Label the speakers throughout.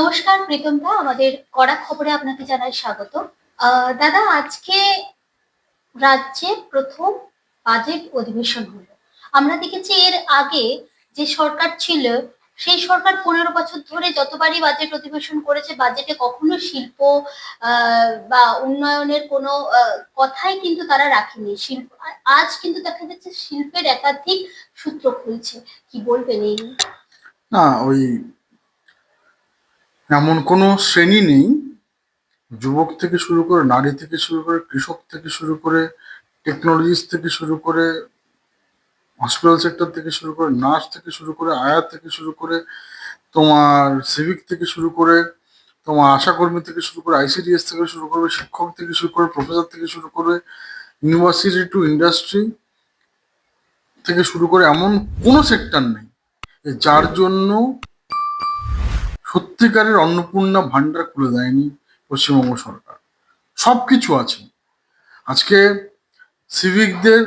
Speaker 1: নমস্কার প্রীতম দা, আমাদের কড়া খবরে আপনাকে জানাই স্বাগত। দাদা, আজকে রাজ্যে প্রথম বাজেট অধিবেশন হলো। আমরা দেখেছি এর আগে যে সরকার ছিল, সেই সরকার 15 বছর ধরে যতবারই বাজেট অধিবেশন করেছে, বাজেটে কখনো শিল্প বা উন্নয়নের কোনো কথাই কিন্তু তারা রাখেনি। শিল্প আজ কিন্তু দেখা যাচ্ছে শিল্পের একাধিক সূত্র খুলছে। কি বলবেন এই নিয়ে?
Speaker 2: না, ওই এমন কোনো শ্রেণী নেই, যুবক থেকে শুরু করে, নারী থেকে শুরু করে, কৃষক থেকে শুরু করে, টেকনোলজিস্ট থেকে শুরু করে, হসপিটাল সেক্টর থেকে শুরু করে, নার্স থেকে শুরু করে, আয়া থেকে শুরু করে, তোমার সিভিক থেকে শুরু করে, তোমার আশাকর্মী থেকে শুরু করে, আইসিডিএস থেকে শুরু করে, শিক্ষক থেকে শুরু করে, প্রফেসর থেকে শুরু করে, ইউনিভার্সিটি টু ইন্ডাস্ট্রি থেকে শুরু করে এমন কোনো সেক্টর নেই যার জন্য সত্যিকারের অন্নপূর্ণা ভান্ডার খুলে দেয়নি পশ্চিমবঙ্গ সরকার। সবকিছু আছে। আজকে সিভিকদের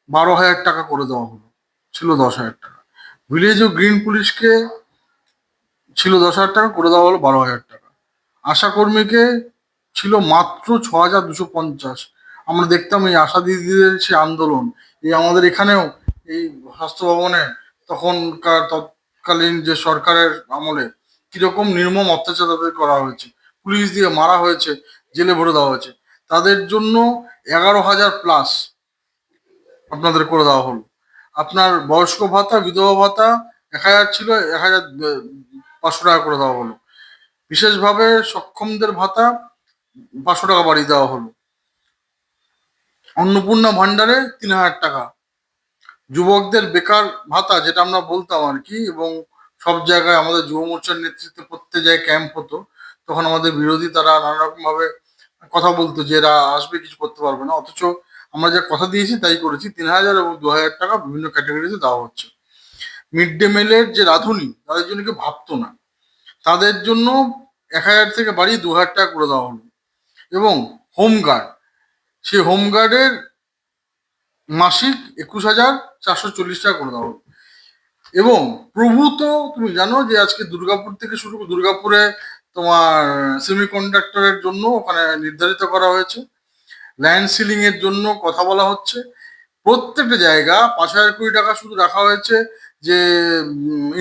Speaker 2: 12,000 টাকা করে দেওয়া হলো, ছিল 10,000 টাকা। ভিলেজ ও গ্রিন পুলিশকে ছিল 10,000 টাকা, করে দেওয়া হলো 12,000 টাকা। আশাকর্মীকে ছিল মাত্র 6,250। আমরা দেখতাম এই আশা দিদিদের সে আন্দোলন, এই আমাদের এখানেও এই স্বাস্থ্য ভবনে তখনকার তৎকালীন যে সরকারের আমলে কিরকম নির্মম অত্যাচার তাদের করা হয়েছে, পুলিশ দিয়ে মারা হয়েছে, জেলে ভরে দেওয়া হয়েছে। তাদের জন্য 11,000 প্লাস আপনাদের করে দেওয়া হলো। আপনার বয়স্ক ভাতা, বিধবা ভাতা 1,000 ছিল, 1,500 টাকা করে দেওয়া হলো। বিশেষভাবে সক্ষমদের ভাতা 500 টাকা বাড়িয়ে দেওয়া হলো। অন্নপূর্ণা ভান্ডারে 3,000 টাকা। যুবকদের বেকার ভাতা, যেটা আমরা বলতাম আর কি, এবং সব জায়গায় আমাদের যুব মোর্চার নেতৃত্বে প্রত্যেক জায়গায় ক্যাম্প হতো, তখন আমাদের বিরোধী তারা নানা রকম ভাবে কথা বলতো যে এরা আসবে, কিছু করতে পারবে না। অথচ আমরা যা কথা দিয়েছি তাই করেছি। 3,000 এবং 2,000 টাকা বিভিন্ন ক্যাটাগরিতে দেওয়া হচ্ছে। মিড ডে মিলের যে রাঁধুনি, তাদের জন্য কেউ ভাবতো না, তাদের জন্য 1,000 থেকে বাড়িয়ে 2,000 টাকা করে দেওয়া হলো। এবং হোমগার্ড, সেই হোমগার্ডের মাসিক 21,440 টাকা করে দেওয়া হলো। এবং প্রভূত, তুমি জানো যে আজকে দুর্গাপুর থেকে শুরু করে, দুর্গাপুরে তোমার সেমিকন্ডাক্টরের জন্য ওখানে নির্ধারিত করা হয়েছে, ল্যান্ড সিলিং এর জন্য কথা বলা হচ্ছে। প্রত্যেকটা জায়গা 5,000 কোটি টাকা শুধু রাখা হয়েছে যে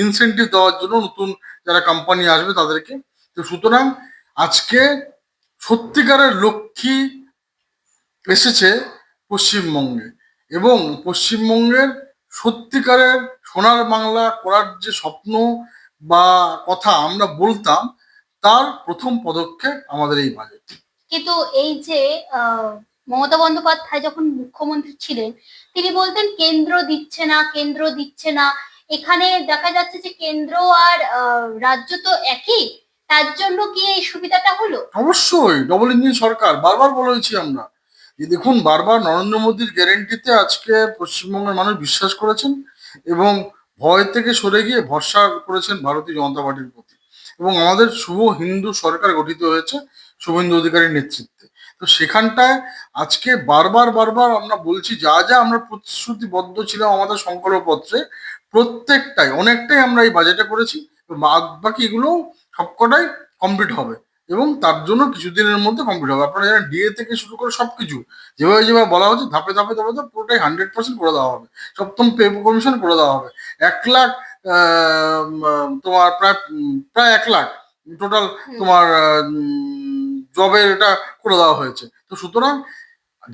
Speaker 2: ইনসেন্টিভ দেওয়ার জন্য নতুন যারা কোম্পানি আসবে তাদেরকে। তো সুতরাং আজকে সত্যিকারের লক্ষ্মী এসেছে পশ্চিমবঙ্গে, এবং পশ্চিমবঙ্গের সত্যিকারের সোনার বাংলা করার যে স্বপ্ন বা কথা আমরা বলতাম, তার প্রথম পদক্ষেপ আমাদের এই বাজেট।
Speaker 1: কিন্তু এই যে মমতা বন্দ্যোপাধ্যায় যখন মুখ্যমন্ত্রী ছিলেন, তিনি বলতেন কেন্দ্র দিচ্ছে না, কেন্দ্র দিচ্ছে না। এখানে দেখা যাচ্ছে যে কেন্দ্র আর রাজ্য তো একই, তার জন্য কি এই সুবিধাটা হলো?
Speaker 2: অবশ্যই ডবল ইঞ্জিন সরকার, বারবার বলেছি আমরা যে দেখুন, বারবার নরেন্দ্র মোদীর গ্যারেন্টিতে আজকে পশ্চিমবঙ্গের মানুষ বিশ্বাস করেছেন, এবং ভয় থেকে সরে গিয়ে ভরসা করেছেন ভারতীয় জনতা পার্টির প্রতি। এবং আমাদের শুভ হিন্দু সরকার গঠিত হয়েছে শুভেন্দু অধিকারীর নেতৃত্বে। তো সেখানটায় আজকে বারবার বারবার আমরা বলছি, যা যা আমরা প্রতিশ্রুতিবদ্ধ ছিলাম আমাদের সংকল্পপত্রে, প্রত্যেকটাই অনেকটাই আমরা এই বাজেটে করেছি। বাদ বাকি এগুলো সবকটাই কমপ্লিট হবে, এবং তার জন্য কিছুদিনের মধ্যে কমপ্লিট হবে। আপনারা জানেন, ডিএ থেকে শুরু করে সবকিছু যেভাবে যেভাবে বলা হচ্ছে, ধাপে ধাপে ধাপে ধাপে পুরোটাই 100% করে দেওয়া হবে। সপ্তম পে কমিশন করে দেওয়া হবে। 1,00,000 তোমার প্রায় 1,00,000 টোটাল তোমার জবের এটা করে দেওয়া হয়েছে। তো সুতরাং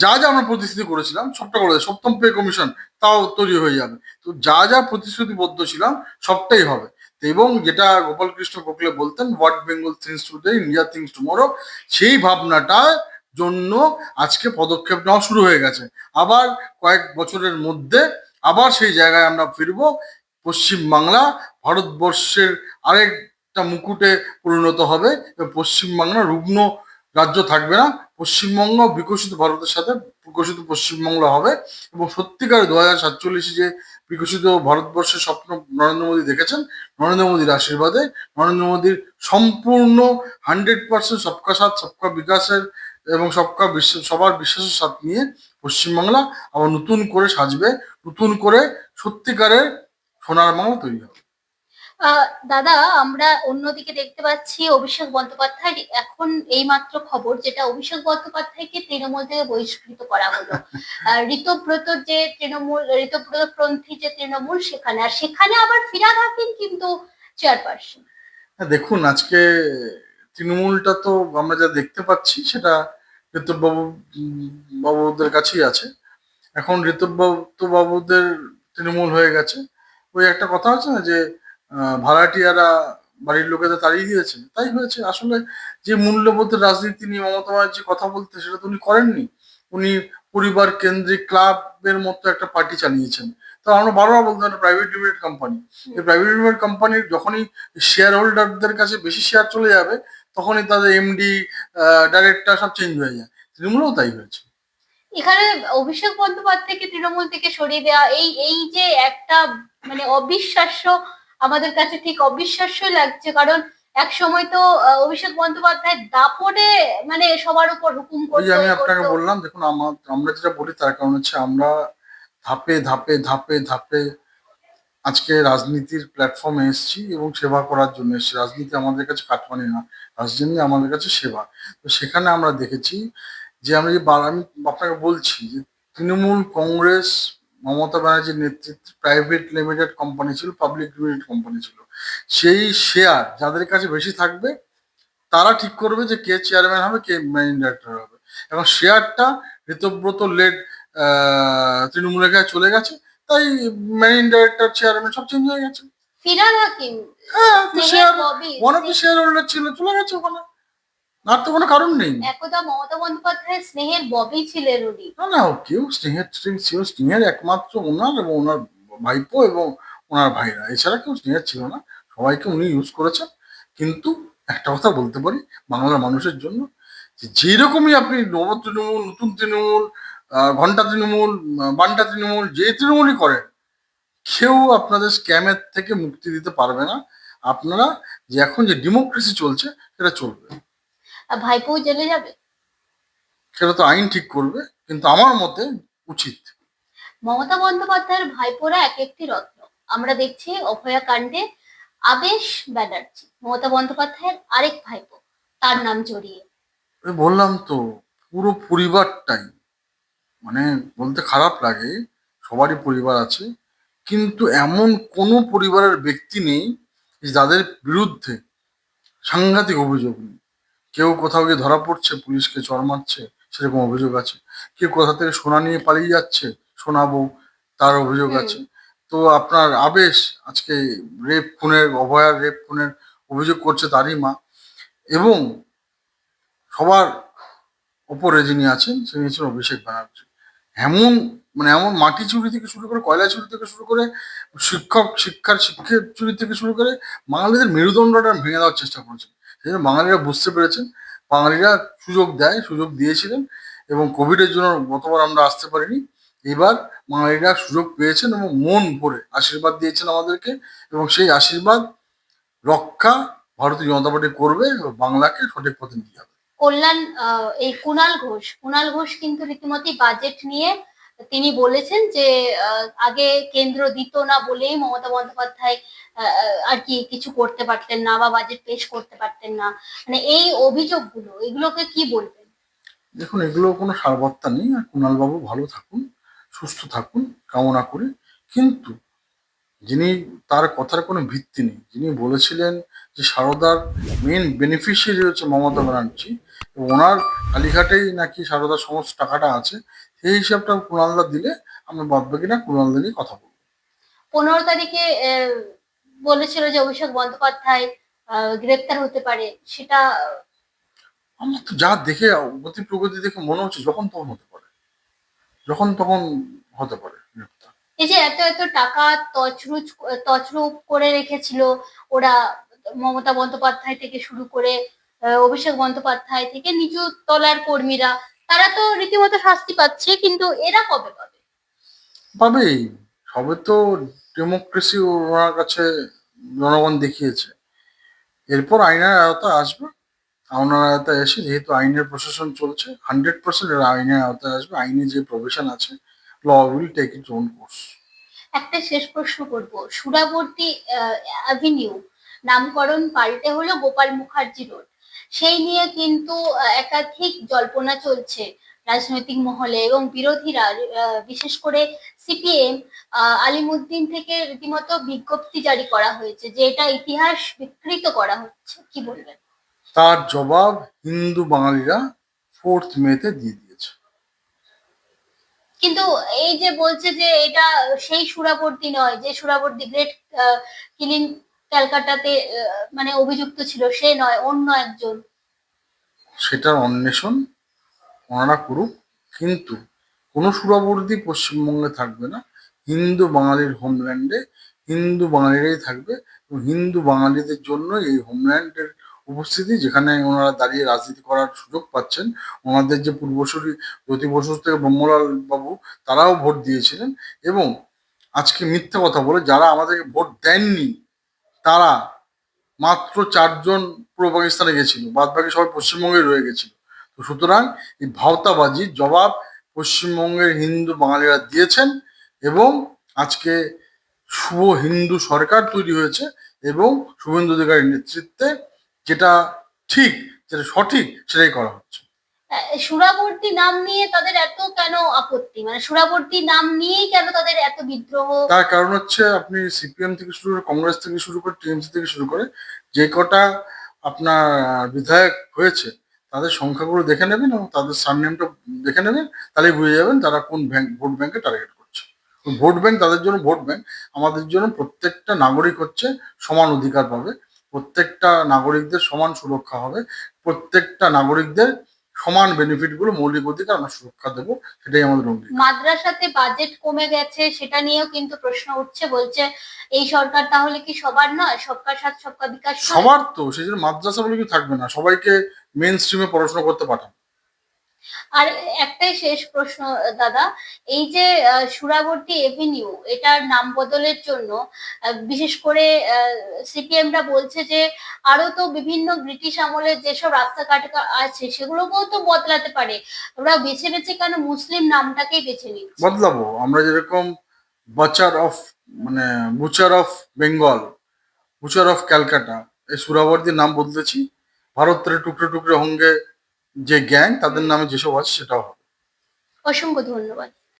Speaker 2: যা যা আমরা প্রতিশ্রুতি করেছিলাম সবটা করে দেয়। সপ্তম পে কমিশন তাও তৈরি হয়ে যাবে। তো যা যা প্রতিশ্রুতিবদ্ধ ছিলাম সবটাই হবে। তো এবং যেটা গোপাল কৃষ্ণ গোখলে বলতেন, what Bengal things today, India things tomorrow, সেই ভাবনাটার জন্য আজকে পদক্ষেপ নেওয়া শুরু হয়ে গেছে। আবার কয়েক বছরের মধ্যে আবার সেই জায়গায় আমরা ফিরবো। পশ্চিম বাংলা ভারতবর্ষের আরেকটা মুকুটে পরিণত হবে, এবং পশ্চিমবাংলা রুগ্ন রাজ্য থাকবে না। পশ্চিমবঙ্গ বিকশিত ভারতের সাথে বিকশিত পশ্চিমবঙ্গ হবে। এবং সত্যিকার 2047 যে বিকশিত ভারতবর্ষের স্বপ্ন নরেন্দ্র মোদী দেখেছেন, নরেন্দ্র মোদীর আশীর্বাদে, নরেন্দ্র মোদীর সম্পূর্ণ 100% সবকা সাথ সবকা বিকাশের এবং সবকা বিশ্বাস, সবার বিশ্বাসের সাথ নিয়ে পশ্চিমবাংলা আবার নতুন করে সাজবে, নতুন করে সত্যিকারের সোনার বাংলা তৈরি হবে।
Speaker 1: দাদা, আমরা অন্যদিকে দেখতে পাচ্ছি অভিষেক বন্দ্যোপাধ্যায় এখন এইমাত্র খবর, যেটা অভিষেক বন্দ্যোপাধ্যায়কে তৃণমূল থেকে বহিষ্কৃত করা হলো। ঋতব্রত যে তৃণমূল, ঋতব্রতপন্থী যে তৃণমূল, সেখানে, আর সেখানে আবার ফিরহাদ হাকিম কিন্তু চেয়ারপারসন।
Speaker 2: হ্যাঁ, দেখুন আজকে তৃণমূলটা তো আমরা যা দেখতে পাচ্ছি সেটা ঋতব বাবুদের কাছেই আছে। এখন বাবুদের তৃণমূল হয়ে গেছে। ওই একটা কথা আছে না যে ভাড়াটিয়ারা বাড়ির লোকেদের তাড়িয়ে দিয়েছে, তাই হয়েছে। আসলে যে মূল্যবোধের রাজনীতি নিয়ে মমতা ব্যানার্জি কথা বলতে, সেটা তো উনি করেননি। উনি পরিবার কেন্দ্রিক ক্লাবের মতো একটা পার্টি চালিয়েছেন। তো আমরা বারবার বলতাম একটা প্রাইভেট লিমিটেড কোম্পানি। এই প্রাইভেট লিমিটেড কোম্পানির যখনই শেয়ার হোল্ডারদের কাছে বেশি শেয়ার চলে যাবে, তখনই তাদের এমডি, ডাইরেক্টর সব চেঞ্জ হয়ে যায়। তৃণমূলেও তাই হয়েছে।
Speaker 1: এখানে অভিষেক বন্দ্যোপাধ্যায়কে তৃণমূল থেকে সরিয়ে দেওয়া, এই এই যে একটা মানে অবিশ্বাস্য, আমাদের কাছে ঠিক অবিশ্বাস্যই লাগছে। কারণ এক সময় তো অভিষেক বন্দ্যোপাধ্যায় দাপটে মানে সবার উপর হুকুম
Speaker 2: ওই যে
Speaker 1: করতো,
Speaker 2: আমি
Speaker 1: এ
Speaker 2: আপনাকে
Speaker 1: করতো।
Speaker 2: বললাম, দেখুন আমরা যেটা বলি তার কারণ হচ্ছে আমরা ধাপে ধাপে ধাপে ধাপে আজকে রাজনীতির প্ল্যাটফর্মে এসেছি এবং সেবা করার জন্য এসেছি। রাজনীতি আমাদের কাছে কাটমানি না, রাজনীতি আমাদের কাছে সেবা। তো সেখানে আমরা দেখেছি যে আমি আপনাকে বলছি যে তৃণমূল কংগ্রেস মমতা ব্যানার্জির নেতৃত্বে প্রাইভেট লিমিটেড কোম্পানি ছিল, পাবলিক লিমিটেড কোম্পানি ছিল। সেই শেয়ার যাদের কাছে বেশি থাকবে তারা ঠিক করবে যে কে চেয়ারম্যান হবে, কে ম্যানেজিং ডাইরেক্টর হবে। এখন শেয়ারটা ঋতব্রত লেড তৃণমূলের কাছে চলে গেছে, তাই ম্যানেজিং ডাইরেক্টর, চেয়ারম্যান সব চেঞ্জ হয়ে গেছে।
Speaker 1: ফিরহাদ হাকিম,
Speaker 2: হ্যাঁ, তো
Speaker 1: স্নেহের
Speaker 2: share
Speaker 1: Bobby,
Speaker 2: one of the share holder ছিল, চলে গেছে ওখানে। আর তো কোনো কারণ নেই।
Speaker 1: একদা মমতা বন্দ্যোপাধ্যায়ের স্নেহের ববি ছিলেন উনি।
Speaker 2: না না, কেউ স্নেহের ছিল, স্নেহের একমাত্র ওনার এবং ওনার ভাইপো এবং ওনার ভাইরা, এছাড়া কেউ স্নেহের ছিল না। সবাইকে উনি ইউজ করেছেন। কিন্তু একটা কথা বলতে পারি বাংলার মানুষের জন্য, যে যেরকমই আপনি নব তৃণমূল, নতুন তৃণমূল, ঘন্টা তৃণমূল, বান্টা তৃণমূল, যে তৃণমূলই করেন, কেউ আপনাদের স্ক্যামের থেকে মুক্তি দিতে পারবে না। আপনারা যে এখন যে ডেমোক্রেসি চলছে সেটা চলবে,
Speaker 1: ভাইপো জেলে যাবে।
Speaker 2: সেটা তো আইন ঠিক করবে, কিন্তু আমার মতে উচিত।
Speaker 1: মমতা বন্দ্যোপাধ্যায়ের ভাইপোরা এক একটি রত্ন। আমরা দেখছি অভয়া কাণ্ডে আবেশ ব্যানার্জি, মমতা বন্দ্যোপাধ্যায়ের আরেক ভাইপো, তার নাম জড়িয়ে।
Speaker 2: ওই বললাম তো, পুরো পরিবারটাই, মানে বলতে খারাপ লাগে, সবারই পরিবার আছে, কিন্তু এমন কোনো পরিবারের ব্যক্তি নেই যে যাদের বিরুদ্ধে সাংঘাতিক অভিযোগ নেই। কেউ কোথাও গিয়ে ধরা পড়ছে, পুলিশকে চড় মারছে, সেরকম অভিযোগ আছে। কেউ কোথা থেকে সোনা নিয়ে পালিয়ে যাচ্ছে, শোনাবো, তার অভিযোগ
Speaker 1: হুম।
Speaker 2: আছে। তো আপনার আবেশ আজকে অভয়ার রেপ খুনের অভিযোগ করছে তারই মা। এবং সবার ওপরে যিনি আছেন তিনি হচ্ছেন অভিষেক ব্যানার্জি। এমন এমন মাটি চুরি থেকে শুরু করে, কয়লা চুরি থেকে শুরু করে, শিক্ষার চুরি থেকে শুরু করে বাঙালিদের মেরুদণ্ডটা ভেঙে দেওয়ার চেষ্টা করেছেন। সেই জন্য বাঙালিরা বুঝতে পেরেছেন, বাঙালিরা সুযোগ দিয়েছিলেন। এবং কোভিডের জন্য গতবার আমরা আসতে পারিনি, এবার বাঙালিরা সুযোগ পেয়েছেন এবং মন ভরে আশীর্বাদ দিয়েছেন আমাদেরকে। এবং সেই আশীর্বাদ রক্ষা ভারতীয় জনতা পার্টি করবে এবং বাংলাকে সঠিক পথে নিয়ে যাবে।
Speaker 1: কল্যাণ, এই কুণাল ঘোষ কিন্তু রীতিমতো বাজেট নিয়ে তিনি বলেছেন যে আগে কেন্দ্র দিত না বলেই মমতা বন্দ্যোপাধ্যায় আর কি কিছু করতে পারতেন না বা বাজেট পেশ করতে পারতেন না। মানে এই অভিযোগগুলো, এগুলোকে কি বলবেন?
Speaker 2: দেখুন, এগুলো কোনো সারবত্তা নেই। আর কুণালবাবু ভালো থাকুন, সুস্থ থাকুন কামনা করি। কিন্তু যিনি, তার কথার কোনো ভিত্তি নেই, যিনি বলেছিলেন যে সারদার মেন বেনিফিশিয়ারি হচ্ছে মমতা ব্যানার্জি এবং ওনার কালীঘাটেই নাকি সারদার সমস্ত টাকাটা আছে, সেই হিসাবটা কুণালদা দিলে আমরা বাদবাকি না কুণালদা নিয়ে কথা বলবো।
Speaker 1: 15 তারিখে বলেছিল যে অভিষেক বন্দ্যোপাধ্যায় গ্রেপ্তার হতে পারে, সেটা
Speaker 2: আমার তো যা দেখে গতি প্রগতি দেখে মনে হচ্ছে যখন তখন হতে পারে, যখন তখন হতে পারে গ্রেপ্তার।
Speaker 1: এই যে এত এত টাকা তছরূপ করে রেখেছিল ওরা, মমতা বন্দ্যোপাধ্যায় থেকে শুরু করে অভিষেক বন্দ্যোপাধ্যায় থেকে নিচু তলার কর্মীরা, তারা তো রীতিমতো শাস্তি পাচ্ছে, কিন্তু এরা কবে পাবে?
Speaker 2: পাবেই। সবে তো ডেমোক্রেসি ওনার কাছে জনগণ দেখিয়েছে। এরপর আইনের আওতায় আসবে। আইনের আওতায় এসে, যেহেতু আইনের প্রশাসন চলছে, 100% এরা আইনের আওতায় আসবে। আইনে যে প্রভিশন আছে, law will take its own course.
Speaker 1: একটা শেষ প্রশ্ন করব। সুরাবর্তী অ্যাভিনিউ নামকরণ পাল্টে হলো গোপাল মুখার্জি রোড। সেই নিয়ে কিন্তু একাধিক জল্পনা চলছে রাজনৈতিক মহলে, এবং বিরোধীরা বিশেষ করে সিপিএম আলিমুদ্দিন থেকে রীতিমতো বিজ্ঞপ্তি জারি করা হয়েছে যে এটা ইতিহাস বিকৃত করা হচ্ছে, কি বলবেন?
Speaker 2: তার জবাব হিন্দু বাঙালিরা 4th মে দিয়ে দিয়েছে।
Speaker 1: কিন্তু এই যে বলছে যে এটা সেই সুরাবর্তী নয়, যে সুরাবর্তী গ্রেট কিলিং ক্যালকাটাতে মানে অভিযুক্ত ছিল, সে নয়, অন্য একজন।
Speaker 2: সেটার অন্বেষণ ওনারা করুক, কিন্তু কোনো সুরাবর্তী পশ্চিমবঙ্গে থাকবে না। হিন্দু বাঙালির হোমল্যান্ডে হিন্দু বাঙালিরাই থাকবে, এবং হিন্দু বাঙালিদের জন্য এই হোমল্যান্ডের উপস্থিতি, যেখানে ওনারা দাঁড়িয়ে রাজনীতি করার সুযোগ পাচ্ছেন। ওনাদের যে পূর্বসূরি জ্যোতি বসু থেকে ব্রহ্মলাল বাবু, তারাও ভোট দিয়েছিলেন। এবং আজকে মিথ্যে কথা বলে যারা আমাদেরকে ভোট দেননি, তারা মাত্র 4জন পূর্ব পাকিস্তানে গেছিল, বাদ বাকি সবাই পশ্চিমবঙ্গে রয়ে গেছিল। তো সুতরাং এই ভাওতাবাজির জবাব পশ্চিমবঙ্গের হিন্দু বাঙালিরা দিয়েছেন, এবং আজকে শুভ হিন্দু সরকার তৈরি হয়েছে, এবং শুভেন্দু অধিকারীর নেতৃত্বে যেটা ঠিক, যেটা সঠিক, সেটাই করা হচ্ছে।
Speaker 1: সুরাবর্তী নাম নিয়ে তাদের এত কেন আপত্তি, মানে সুরাবর্তী নাম নিয়েই কেন তাদের এত বিদ্রোহ?
Speaker 2: তার কারণ হচ্ছে, আপনি সিপিএম থেকে শুরু করে, কংগ্রেস থেকে শুরু করে, টিএমসি থেকে শুরু করে যে কটা আপনার বিধায়ক হয়েছে, তাদের সংখ্যাগুলো দেখে নেবেন এবং তাদের সারনেমটা দেখে নেবেন, তাহলেই বুঝে যাবেন তারা কোন ভোট ব্যাংকে টার্গেট করছে। ভোট ব্যাংক তাদের জন্য ভোট ব্যাংক, আমাদের জন্য প্রত্যেকটা নাগরিক হচ্ছে সমান অধিকার পাবে, প্রত্যেকটা নাগরিকদের সমান সুরক্ষা হবে, প্রত্যেকটা নাগরিকদের সমান বেনিফিট গুলো, মৌলিক অধিকার আমরা সুরক্ষা দেবো, সেটাই আমাদের অঙ্গীকার।
Speaker 1: মাদ্রাসাতে বাজেট কমে গেছে, সেটা নিয়েও কিন্তু প্রশ্ন উঠছে, বলছে এই সরকার তাহলে কি সবার নয়, সবকা সাথ সবকা বিকাশ নয়?
Speaker 2: সবার তো, সেই জন্য মাদ্রাসা বলে কি থাকবে না, সবাইকে মেন স্ট্রিমে পড়াশোনা করতে পাঠান।
Speaker 1: আর একটাই শেষ প্রশ্ন দাদা, এই যে সুরাবর্তী এভিনিউ এটার নাম বদলের জন্য বিশেষ করে সিপিএমরা বলছে যে আরো তো বিভিন্ন ব্রিটিশ আমলের যেসব রাস্তাঘাট আছে সেগুলোকেও তো বদলাতে পারে, ওরা বেছে বেছে কেন মুসলিম নামটাকেই বেছে নিচ্ছে?
Speaker 2: বদলাবো, আমরা যেরকম বাচার অফ, মানে Butcher of Bengal, Butcher of Calcutta, এই সুরাবর্তীর নাম বদলেছি। ভারতের টুকরো টুকরো হঙ্গে যে গ্যাং, তাদের নামে যেসব আছে সেটাও হবে।
Speaker 1: অসংখ্য ধন্যবাদ।